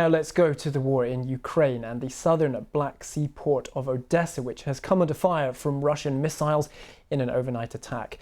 now let's go to the war in Ukraine and the southern Black Sea port of Odesa, which has come under fire from Russian missiles in an overnight attack.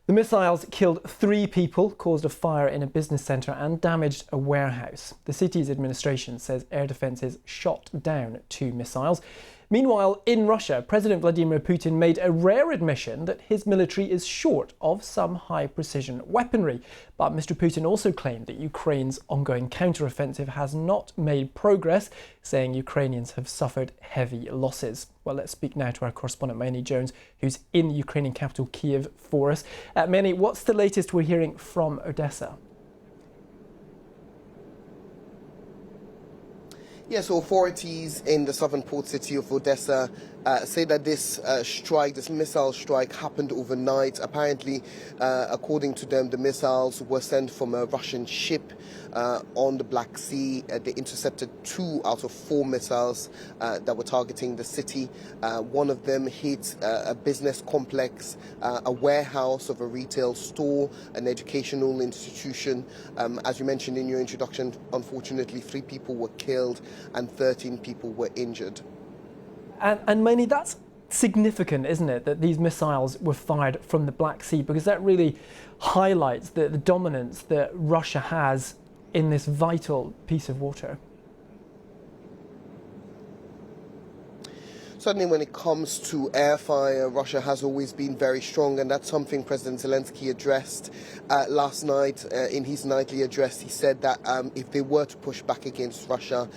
The missiles killed 3 people, caused a fire in a business centre and damaged a warehouse. The city's administration says air defences shot down 2 missiles. Meanwhile, in Russia, President Vladimir Putin made a rare admission that his military is short of some high-precision weaponry. But Mr. Putin also claimed that Ukraine's ongoing counter-offensive has not made progress, saying Ukrainians have suffered heavy losses. Well, let's speak now to our correspondent, Manny Jones, who's in the Ukrainian capital, Kiev, for us. Manny, what's the latest we're hearing from Odesa? Yes, authorities in the southern port city of Odesa say that this missile strike happened overnight. Apparently, according to them, the missiles were sent from a Russian ship on the Black Sea. They intercepted 2 out of 4 missiles that were targeting the city. One of them hit a business complex, a warehouse of a retail store, an educational institution. As you mentioned in your introduction, unfortunately, 3 people were killed and 13 people were injured. And Manny, that's significant, isn't it, that these missiles were fired from the Black Sea, because that really highlights the dominance that Russia has in this vital piece of water. Certainly when it comes to air fire, Russia has always been very strong, and that's something President Zelensky addressed last night. In his nightly address, he said that if they were to push back against Russia,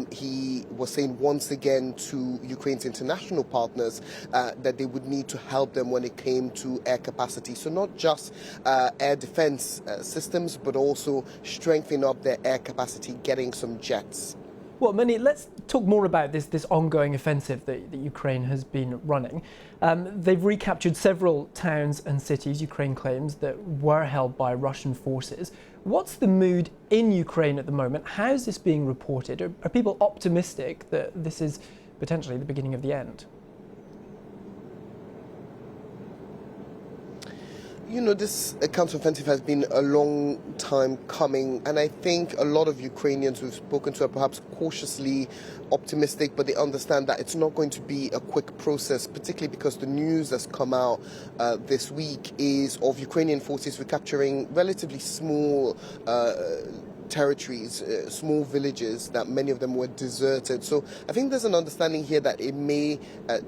he was saying once again to Ukraine's international partners that they would need to help them when it came to air capacity. So not just air defense systems, but also strengthening up their air capacity, getting some jets. Well, Manny, let's talk more about this ongoing offensive that Ukraine has been running. They've recaptured several towns and cities, Ukraine claims, that were held by Russian forces. What's the mood in Ukraine at the moment? How is this being reported? Are people optimistic that this is potentially the beginning of the end? You know, this counteroffensive has been a long time coming, and I think a lot of Ukrainians we've spoken to are perhaps cautiously optimistic, but they understand that it's not going to be a quick process, particularly because the news that's come out this week is of Ukrainian forces recapturing relatively small territories, small villages, that many of them were deserted. So I think there's an understanding here that it may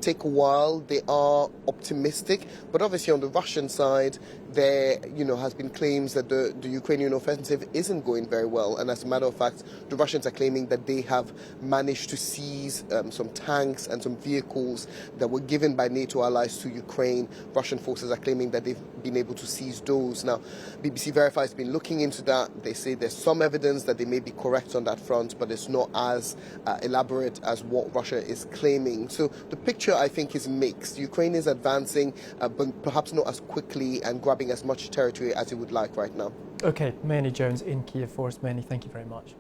take a while. They are optimistic, but obviously on the Russian side, there has been claims that the Ukrainian offensive isn't going very well. And as a matter of fact, the Russians are claiming that they have managed to seize some tanks and some vehicles that were given by NATO allies to Ukraine. Russian forces are claiming that they've been able to seize those. Now, BBC Verify has been looking into that. They say there's some evidence that they may be correct on that front, but it's not as elaborate as what Russia is claiming. So the picture, I think, is mixed. Ukraine is advancing, but perhaps not as quickly and grabbing as much territory as it would like right now. OK, Manny Jones in Kiev for us. Manny, thank you very much.